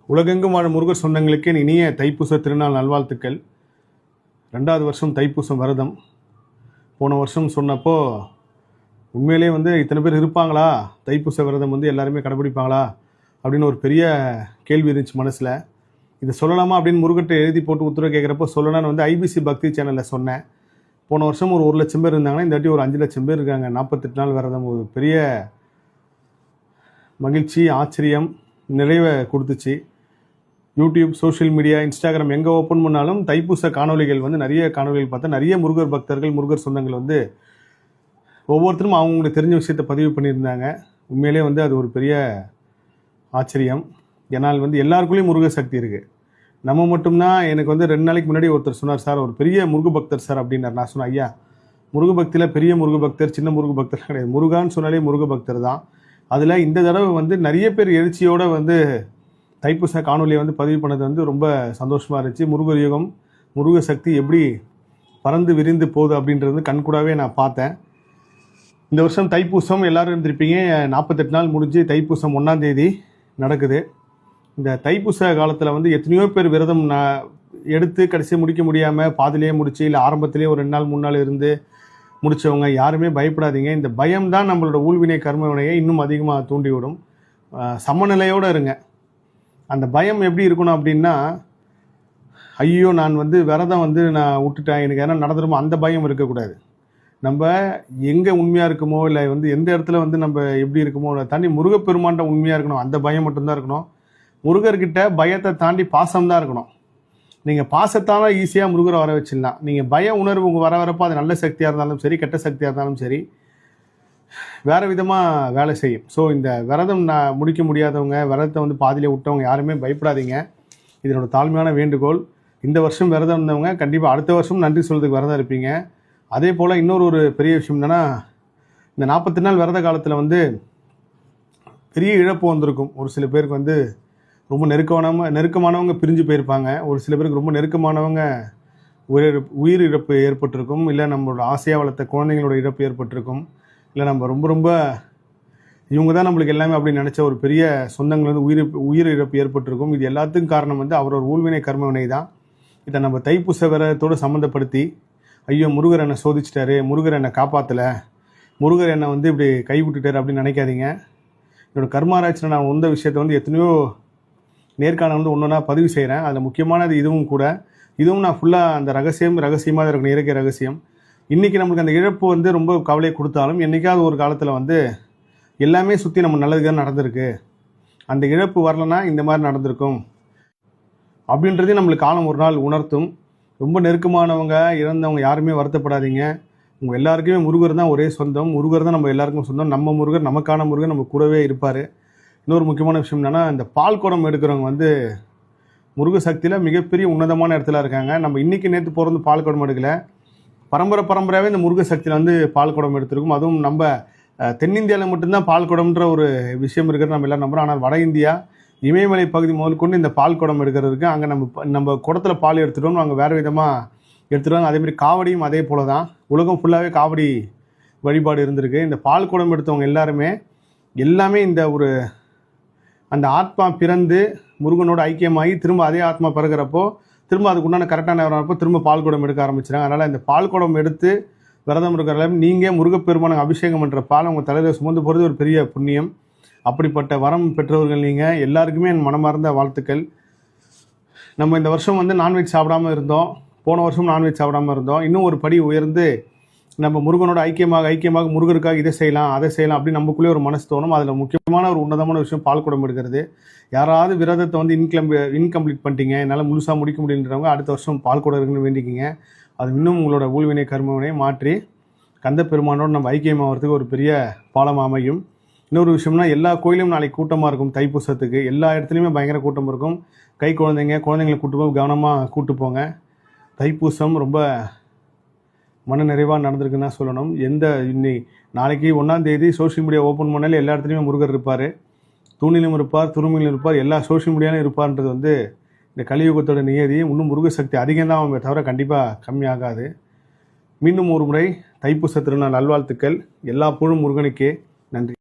உலகெங்கும் வாழும் முருகர் சொந்தங்களுக்கு இனிய தைப்பூச திருநாள் நல்வாழ்த்துக்கள். 2வது வருஷம் தைப்பூசம் விரதம். போன வருஷம் சொன்னப்போ உண்மையிலே இத்தனை பேர் இருப்பாங்களா, தைப்பூச விரதம் எல்லாருமே கடைபிடிப்பாங்களா அப்படின்னு ஒரு பெரிய கேள்வி இருந்துச்சு மனசில். இதை சொல்லலாமா அப்படின்னு முருகர்கிட்ட எழுதி போட்டு உத்தரவு கேட்குறப்போ சொல்லலான்னு ஐபிசி பக்தி சேனலில் சொன்னேன். போன வருஷம் ஒரு 1 லட்சம் பேர் இருந்தாங்கன்னா இந்த வாட்டி ஒரு 5 லட்சம் பேர் இருக்காங்க. 48 நாள் விரதம் ஒரு பெரிய மகிழ்ச்சி, ஆச்சரியம், நிறைவை கொடுத்துச்சு. யூடியூப், சோஷியல் மீடியா, இன்ஸ்டாகிராம் எங்கே ஓப்பன் பண்ணாலும் தைப்பூச காணொலிகள் நிறைய காணொலிகள் பார்த்தா நிறைய முருகர் பக்தர்கள், முருகர் சொந்தங்கள் ஒவ்வொருத்தரும் அவங்களுக்கு தெரிஞ்ச விஷயத்தை பதிவு பண்ணியிருந்தாங்க. உண்மையிலே அது ஒரு பெரிய ஆச்சரியம். ஏன்னால் எல்லாருக்குள்ளேயும் முருக சக்தி இருக்குது. நம்ம மட்டும்தான். எனக்கு 2 நாளைக்கு முன்னாடி ஒருத்தர் சொன்னார், சார் ஒரு பெரிய முருக பக்தர் சார் அப்படின்னார். நான் சொன்னேன், ஐயா முருக பக்தியில் பெரிய முருக பக்தர், சின்ன முருக பக்தர் கிடையாது. முருகான்னு சொன்னாலே முருக பக்தர் தான். அதில் இந்த தடவை நிறைய பேர் எழுச்சியோடு தைப்பூச காணொலியை பதிவு பண்ணது ரொம்ப சந்தோஷமாக இருந்துச்சு. முருகர் யுகம், முருக சக்தி எப்படி பறந்து விரிந்து போகுது அப்படின்றது கண்கூடாவே நான் பார்த்தேன். இந்த வருஷம் தைப்பூசம் எல்லோரும் இருந்திருப்பீங்க. 48 நாள் முடிஞ்சு தைப்பூசம் 1ஆம் தேதி நடக்குது. இந்த தைப்பூச காலத்தில் எத்தனையோ பேர் விரதம் எடுத்து கடைசி முடிக்க முடியாமல் பாதிலேயே முடிச்சு, இல்லை ஆரம்பத்திலேயே ஒரு 2 நாள் 3 நாள் இருந்து முடித்தவங்க யாருமே பயப்படாதீங்க. இந்த பயம்தான் நம்மளோட ஊழ்வினை கர்மவினையை இன்னும் அதிகமாக தூண்டிவிடும். சமநிலையோடு இருங்க. அந்த பயம் எப்படி இருக்கணும் அப்படின்னா, ஐயோ நான் விரதம் நான் விட்டுட்டேன், எனக்கு எதனா நடந்துருமோ அந்த பயம் இருக்கக்கூடாது. நம்ம எங்கே உண்மையாக இருக்குமோ, இல்லை எந்த இடத்துல நம்ம எப்படி இருக்குமோ தாண்டி முருகப்பெருமான்ட்ட உண்மையாக இருக்கணும். அந்த பயம் மட்டும்தான் இருக்கணும். முருகர்கிட்ட பயத்தை தாண்டி பாசம்தான் இருக்கணும். நீங்கள் பாசத்தால் ஈஸியாக முருகரை வர வச்சிடலாம். நீங்கள் பய உணர்வு உங்கள் வரப்போ அது நல்ல சக்தியாக இருந்தாலும் சரி, கெட்ட சக்தியாக இருந்தாலும் சரி, வேறு விதமாக வேலை செய்யும். ஸோ இந்த விரதம் முடிக்க முடியாதவங்க, விரதத்தை பாதியிலே விட்டவங்க யாருமே பயப்படாதீங்க. இதனோட தாழ்மையான வேண்டுகோள். இந்த வருஷம் விரதம் இருந்தவங்க கண்டிப்பாக அடுத்த வருஷம் நன்றி சொல்கிறதுக்கு விரதம் இருப்பீங்க. அதே போல் இன்னொரு பெரிய விஷயம் என்னென்னா, இந்த 40 நாள் விரத காலத்தில் பெரிய இழப்பு வந்திருக்கும். ஒரு சில பேருக்கு ரொம்ப நெருக்கமானவங்க பிரிஞ்சு போயிருப்பாங்க. ஒரு சில பேருக்கு ரொம்ப நெருக்கமானவங்க உயிர் இழப்பு ஏற்பட்டிருக்கும். இல்லை நம்மளோட ஆசையாக வளர்த்த குழந்தைங்களோட இழப்பு ஏற்பட்டிருக்கும். இல்லை நம்ம ரொம்ப இவங்க தான் நம்மளுக்கு எல்லாமே அப்படின்னு நினச்ச ஒரு பெரிய சொந்தங்கள் உயிர் இழப்பு ஏற்பட்டிருக்கும். இது எல்லாத்துக்கும் காரணம் அவரோட ஊழ்வினை கர்மவினை தான். இதை நம்ம தைப்பூச விரதத்தோடு சம்மந்தப்படுத்தி, ஐயோ முருகர் என்னை சோதிச்சிட்டாரு, முருகர் என்னை காப்பாற்றலை, முருகர் என்னை இப்படி கைவிட்டுட்டார் அப்படின்னு நினைக்காதீங்க. என்னோடய கர்மாராய்ச்சியில் நான் உந்த விஷயத்தை எத்தனையோ நேர்காணல் ஒன்றா பதிவு செய்கிறேன். அதில் முக்கியமானது இதுவும் கூட. இதுவும் நான் ஃபுல்லாக அந்த ரகசியமாக இருக்கணும், இயற்கை ரகசியம். இன்றைக்கி நம்மளுக்கு அந்த இழப்பு ரொம்ப கவலையை கொடுத்தாலும், என்றைக்காவது ஒரு காலத்தில் எல்லாமே சுற்றி நம்ம நல்லதுக்கு தான் நடந்திருக்கு. அந்த இழப்பு வரலன்னா இந்த மாதிரி நடந்திருக்கும் அப்படின்றதையும் நம்மளுக்கு காலம் ஒரு நாள் உணர்த்தும். ரொம்ப நெருக்கமானவங்க, இறந்தவங்க யாருமே வருத்தப்படாதீங்க. உங்கள் எல்லாருக்குமே முருகர் தான் ஒரே சொந்தம். முருகர் தான் நம்ம எல்லாருக்கும் சொந்தம். நம்ம முருகர், நமக்கான முருகர் நம்ம கூடவே இருப்பார். இன்னொரு முக்கியமான விஷயம் என்னென்னா, இந்த பால் குடம் எடுக்கிறவங்க முருக சக்தியில் மிகப்பெரிய உன்னதமான இடத்துல இருக்காங்க. நம்ம இன்றைக்கி நேற்று பிறந்து பால் குடம் எடுக்கலை. பரம்பரையாகவே இந்த முருக சக்தியில் பால் குடம் எடுத்திருக்கும். அதுவும் நம்ம தென்னிந்தியாவில் மட்டும்தான் பால் குடம்ன்ற ஒரு விஷயம் இருக்கிறது நம்ம எல்லாம் நம்புகிறோம். ஆனால் வட இந்தியா இமயமலை பகுதி முதல் கொண்டு இந்த பால் குடம் எடுக்கிறதுக்கு அங்கே நம்ம குடத்தில் பால் எடுத்துட்டோம், அங்கே வேறு விதமாக எடுத்துடுவாங்க. அதேமாதிரி காவடியும் அதே போல் தான். உலகம் ஃபுல்லாகவே காவடி வழிபாடு இருந்திருக்கு. இந்த பால் குடம் எடுத்தவங்க எல்லாமே இந்த ஒரு அந்த ஆத்மா பிறந்து முருகனோட ஐக்கியமாகி திரும்ப அதே ஆத்மா பிறகுறப்போ திரும்ப அதுக்கு உண்டான கரெக்டான நேரம் வரப்போ திரும்ப பால் குடம் எடுக்க ஆரம்பிச்சிடாங்க. அதனால் இந்த பால் குடம் எடுத்து விரதம் இருக்கிற நீங்கள் முருகப்பெருமானுக்கு அபிஷேகம் பண்ணுற பால் உங்கள் தலையில் சுமந்து போகிறது ஒரு பெரிய புண்ணியம். அப்படிப்பட்ட வரம் பெற்றவர்கள் நீங்கள் எல்லாருக்குமே என் மனமார்ந்த வாழ்த்துக்கள். நம்ம இந்த வருஷம் நான்வெஜ் சாப்பிடாமல் இருந்தோம். போன வருஷம் நான்வெஜ் சாப்பிடாமல் இருந்தோம். இன்னும் ஒரு படி உயர்ந்து நம்ம முருகனோட ஐக்கியமாக முருகருக்காக இதை செய்யலாம் அதை செய்யலாம் அப்படின்னு நமக்குள்ளே ஒரு மனசு தோணும். அதில் முக்கியமான ஒரு உன்னதமான விஷயம் பால் குடம் எடுக்கிறது. யாராவது விரதத்தை இன்கம்ப்ளீட் பண்ணிட்டீங்க, என்னால் முழுசாக முடிக்க முடியுன்றவங்க அடுத்த வருஷம் பால் குடம் இருக்குன்னு வேண்டிக்கிங்க. அது இன்னும் உங்களோட ஊழ்வினை கர்மவினை மாற்றி கந்த பெருமானோடு நம்ம ஐக்கியமாகிறதுக்கு ஒரு பெரிய பாலம் அமையும். இன்னொரு விஷயம்னா, எல்லா கோயிலும் நாளைக்கு கூட்டமாக இருக்கும். தைப்பூசத்துக்கு எல்லா இடத்துலையுமே பயங்கர கூட்டம் இருக்கும். குழந்தைங்களை கூட்டு போய் கவனமாக கூட்டு போங்க. தைப்பூசம் ரொம்ப மன நிறைவாக நடந்திருக்குன்னு தான் சொல்லணும். நாளைக்கு 1ஆம் தேதி சோஷியல் மீடியா ஓப்பன் பண்ணாலே எல்லா இடத்துலையுமே முருகர் இருப்பார். தூணிலும் இருப்பார், துருமிலும் இருப்பார், எல்லா சோஷியல் மீடியாலும் இருப்பார்ன்றது இந்த கலியுகத்தோட நியதி. இன்னும் முருக சக்தி அதிகம் தான் அவங்க தவிர கண்டிப்பாக கம்மியாகாது. மீண்டும் ஒரு முறை தைப்பூச திருநாள் நல்வாழ்த்துக்கள். எல்லா புகழும் முருகனுக்கே. நன்றி.